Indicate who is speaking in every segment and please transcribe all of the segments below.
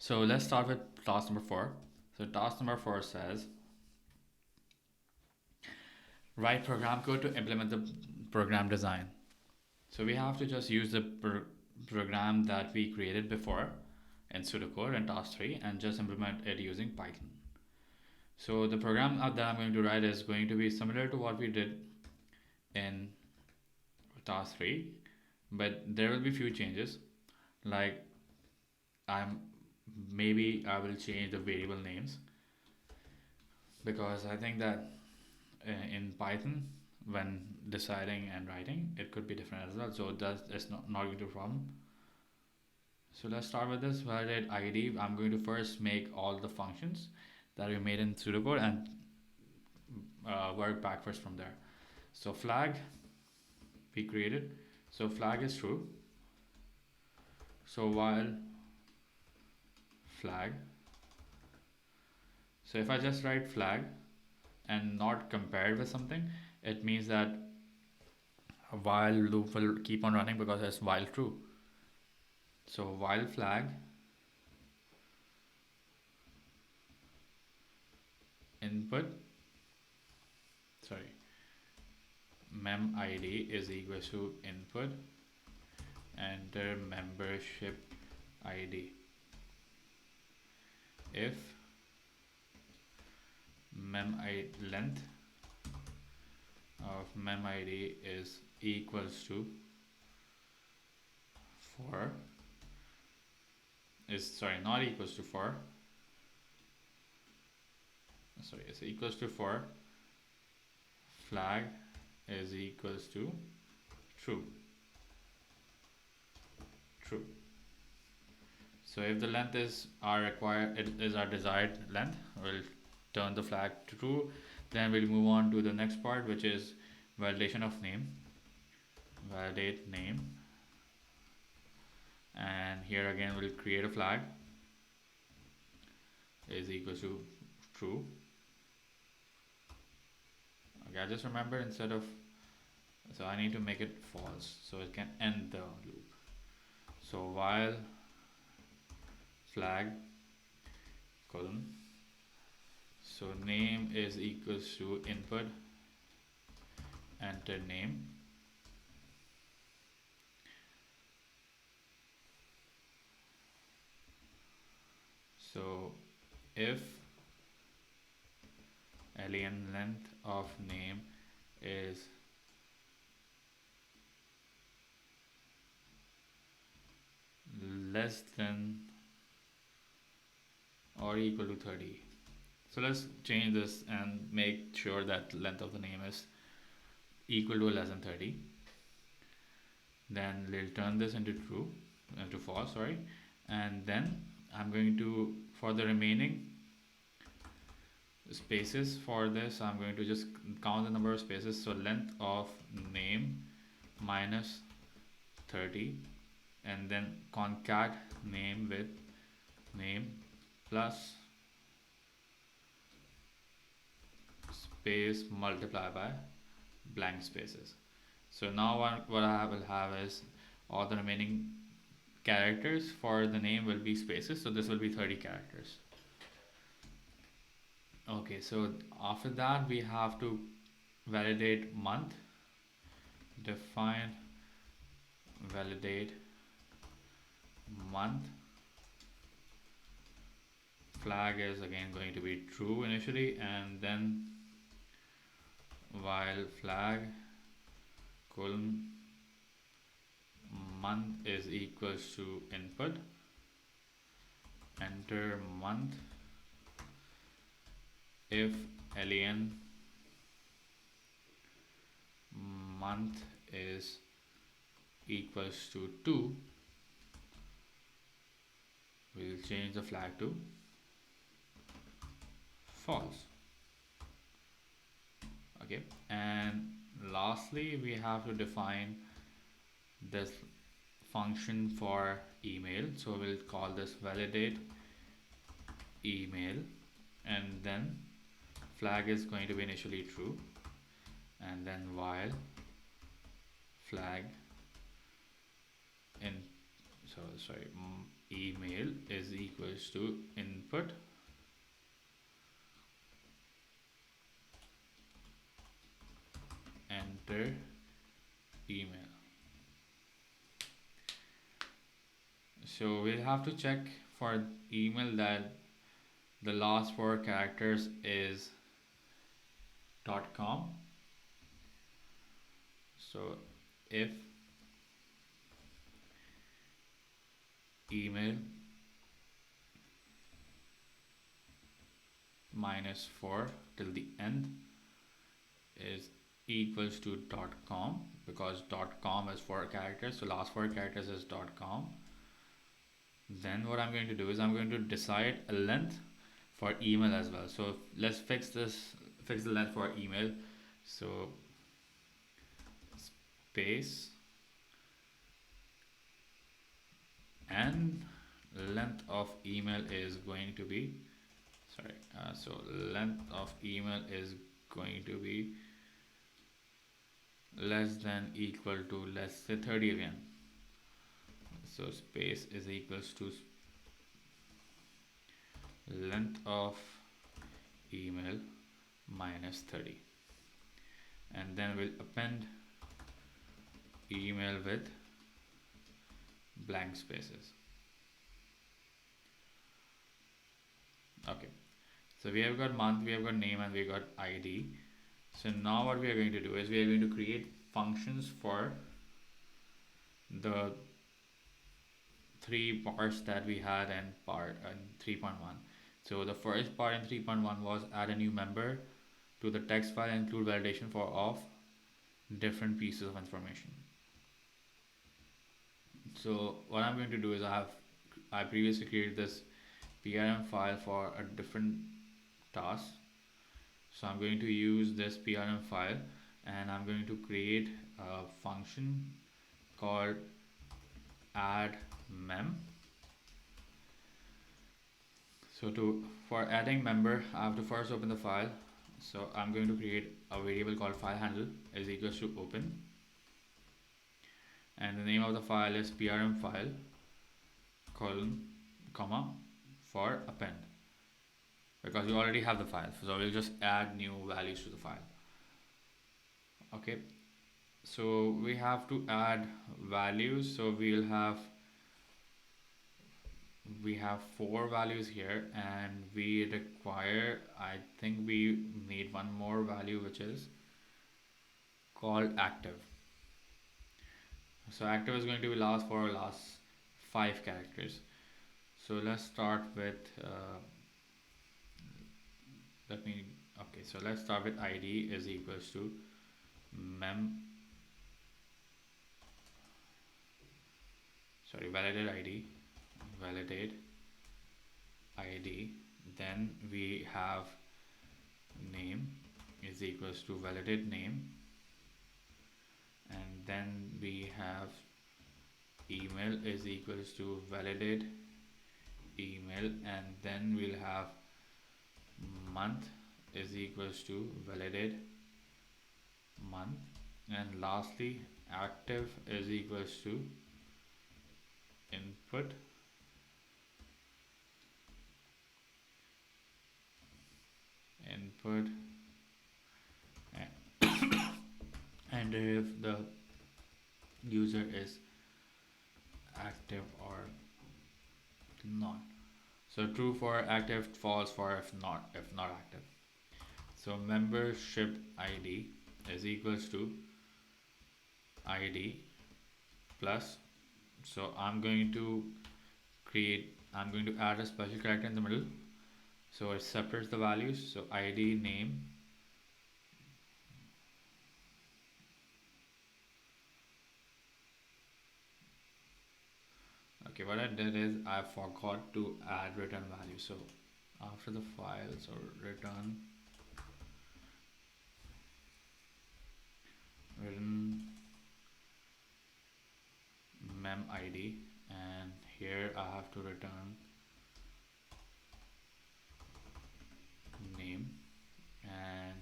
Speaker 1: So let's start with task number 4. So task number 4 says write program code to implement the program design. So we have to just use the program that we created before in pseudocode in task 3 and just implement it using Python. So the program that I'm going to write is going to be similar to what we did in task 3, but there will be few changes. Like I'm maybe I will change the variable names, because I think that in Python when deciding and writing it could be different as well, so that's not going to be a problem. So let's start with this validate ID. I'm going to first make all the functions that we made in pseudocode and work backwards from there. So flag we created, so flag is true. So while flag, so if I just write flag and not compared with something, it means that a while loop will keep on running because it's while true. So while flag input, sorry, mem id is equals to input enter membership id. If mem id length of mem id is equals to 4, is sorry not equals to 4, sorry it's equals to 4, flag is equals to true. So if the length is our required, it is our desired length, we'll turn the flag to true. Then we'll move on to the next part, which is validation of name. Validate name, and here again we'll create a flag is equals to true. Okay, I just remember instead of, so I need to make it false so it can end the loop. So while flag colon, so name is equals to input enter name, so if alien length of name is less than or equal to 30. So let's change this and make sure that length of the name is equal to or less than 30. Then we'll turn this into true, into false, sorry. And then I'm going to, for the remaining spaces for this, I'm going to just count the number of spaces. So length of name minus 30, and then concat name with name plus space multiply by blank spaces. So now what I will have is all the remaining characters for the name will be spaces, so this will be 30 characters. Okay, so after that we have to validate month, define validate month, flag is again going to be true initially, and then while flag colon month is equals to input enter month, if len month is equals to 2, we'll change the flag to false. Okay, and lastly we have to define this function for email, so we'll call this validate email, and then flag is going to be initially true, and then while flag in, so email is equals to input enter email. So we'll have to check for email that the last four characters is .com. So if email -4 till the end is equals to .com, because .com is 4 characters, so last 4 characters is .com. Then what I'm going to do is I'm going to decide a length for email as well. So let's fix the length for email. So space and length of email is going to be length of email is going to be less than equal to, let's say, 30 again. So space is equals to length of email minus 30, and then we'll append email with blank spaces. Okay, so we have got month, we have got name, and we got ID. So now what we are going to do is we are going to create functions for the 3 parts that we had in part 3.1. So the first part in 3.1 was add a new member to the text file and include validation for of different pieces of information. So what I'm going to do is I previously created this PRM file for a different task. So I'm going to use this PRM file and I'm going to create a function called add mem. So for adding member, I have to first open the file. So I'm going to create a variable called file handle is equals to open, and the name of the file is PRM file comma for append, because we already have the file, so we'll just add new values to the file. Okay, so we have to add values. So we have 4 values here, and we require, I think we need one more value, which is called active. So active is going to be last 5 characters. So let's start with let's start with ID is equals to validate ID, then we have name is equals to validate name, and then we have email is equals to validate email, and then we'll have month is equals to validate month, and lastly active is equals to input and if the user is active or not. So true for active, false for if not active. So membership ID is equals to ID plus, so I'm going to add a special character in the middle, so it separates the values. So ID name okay, what I did is I forgot to add return value. So after the file, so return mem ID, and here I have to return name, and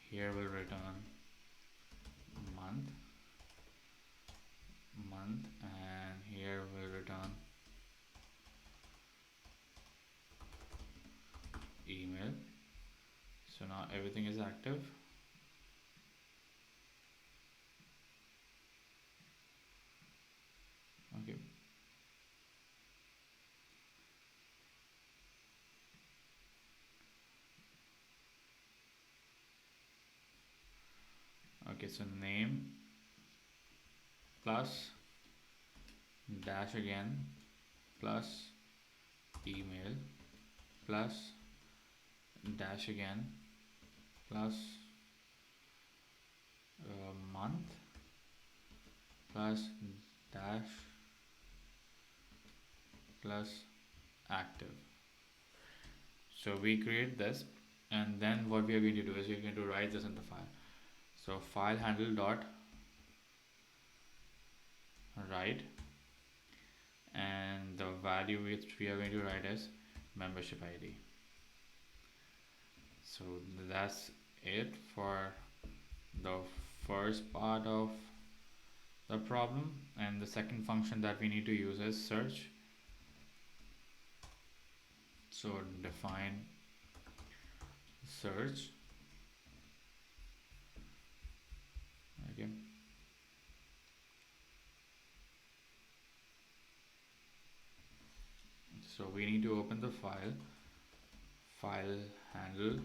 Speaker 1: here we'll return month Now everything is active. Okay. Okay, so name plus dash again plus email plus dash again plus month plus dash plus active. So we create this, and then what we are going to do is we're going to write this in the file. So file handle dot write, and the value which we are going to write is membership ID. So that's it for the first part of the problem. And the second function that we need to use is search. So define search. Okay. So we need to open the file. File handle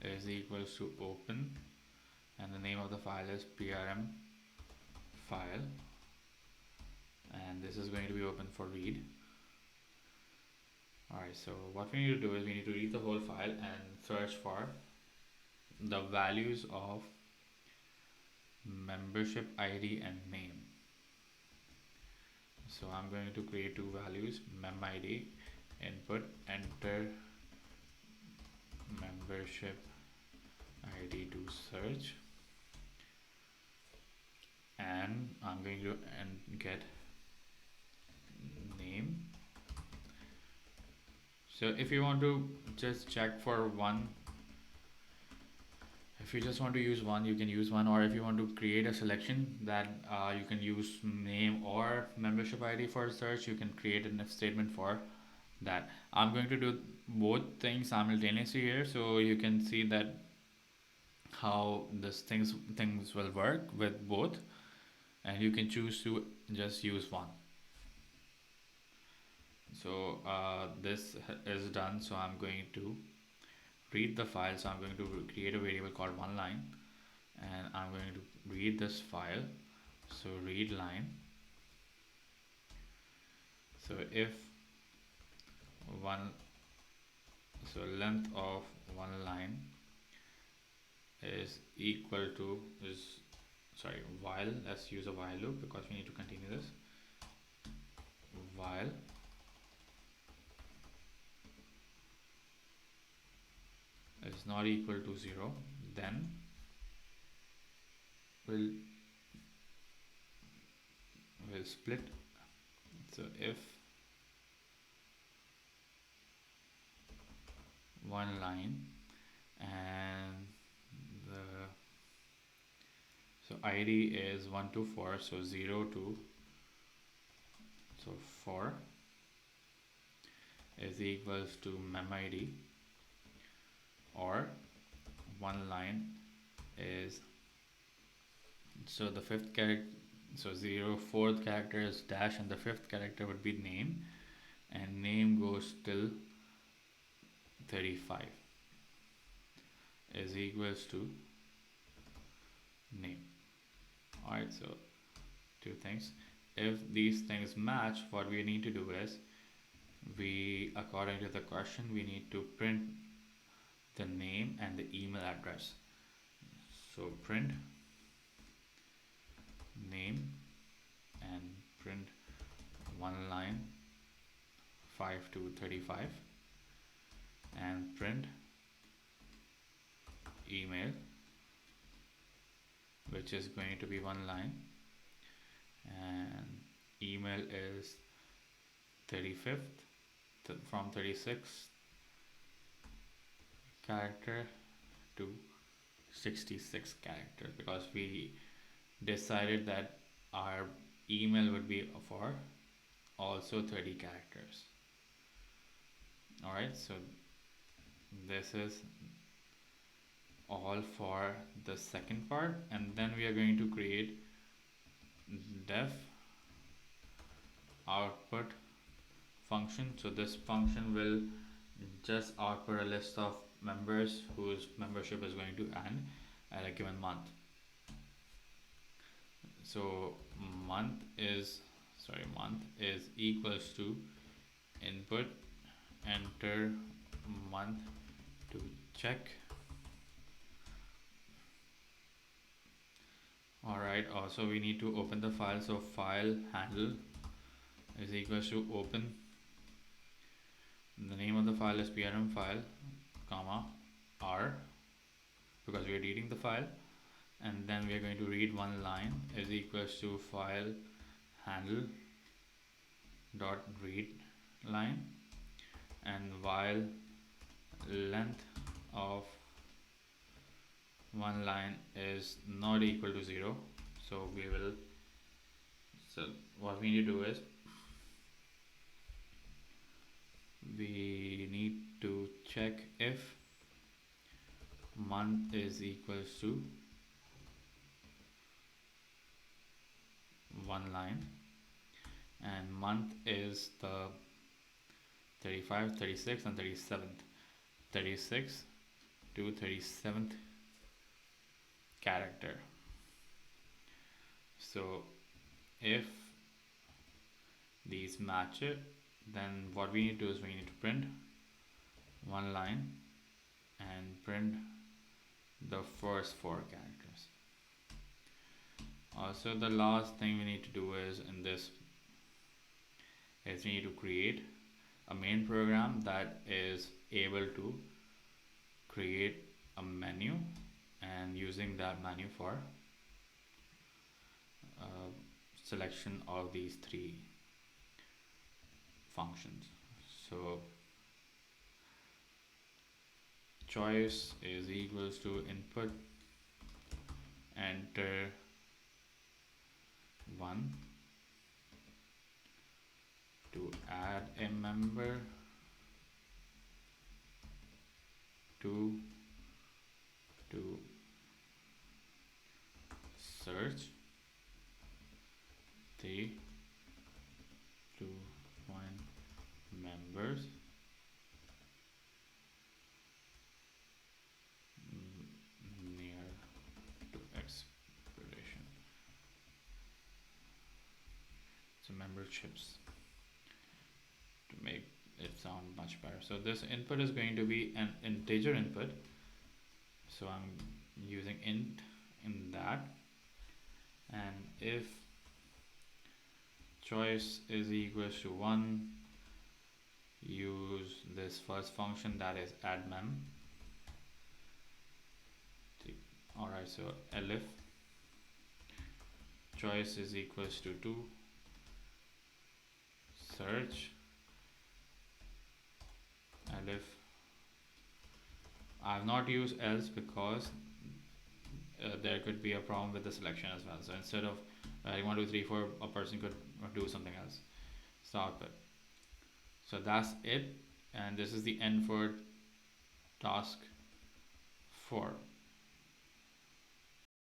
Speaker 1: is equals to open, and the name of the file is prm file, and this is going to be open for read. Alright, so what we need to do is we need to read the whole file and search for the values of membership ID and name. So I'm going to create two values, mem ID, input, enter membership ID to search, and I'm going to get name. So if you want to just check for one, if you just want to use one, you can use one, or if you want to create a selection that you can use name or membership ID for search, you can create an if statement for that. I'm going to do both things simultaneously here, so you can see that how this things will work with both, and you can choose to just use one. So this is done, so I'm going to read the file. So I'm going to create a variable called oneline, and I'm going to read this file. So read line. So if length of one line is equal to while, let's use a while loop because we need to continue this. While is not equal to 0, then we'll split. So if one line and ID is 1 to 4, so 0 to 4 is equals to mem ID, or one line is, so the fifth character, so 4th character is dash, and the 5th character would be name, and name goes till 35 is equals to name. Alright, so two things. If these things match, what we need to do is according to the question, we need to print the name and the email address. So print name and print one line 5 to 35, and print email, which is going to be one line, and email is 35th from 36th character to 66 characters, because we decided that our email would be for also 30 characters. Alright, so this is all for the second part, and then we are going to create def output function. So this function will just output a list of members whose membership is going to end at a given month. So month is equals to input enter month to check. Alright, also we need to open the file, so file handle is equals to open. The name of the file is prm file, comma r, because we are reading the file, and then we are going to read one line is equals to file handle dot read line, and while length of one line is not equal to 0, so what we need to do is we need to check if month is equals to one line, and month is the 35, 36 and 37th, 36 to 37th character. So if these match it, then what we need to do is we need to print one line and print the first 4 characters. Also, the last thing we need to do is in this is we need to create a main program that is able to create a menu, and using that menu for selection of these 3 functions. So choice is equals to input enter 1 to add a member, 2 to search, 3 to find members, near to expiration. So memberships, to make it sound much better. So this input is going to be an integer input, so I'm using int in that, and if choice is equals to 1, use this first function, that is add mem. Alright, so elif choice is equals to 2, search elif. I have not used else because there could be a problem with the selection as well. So instead of writing 1 2 3 4, a person could do something else. So output. So that's it, and this is the end for task 4.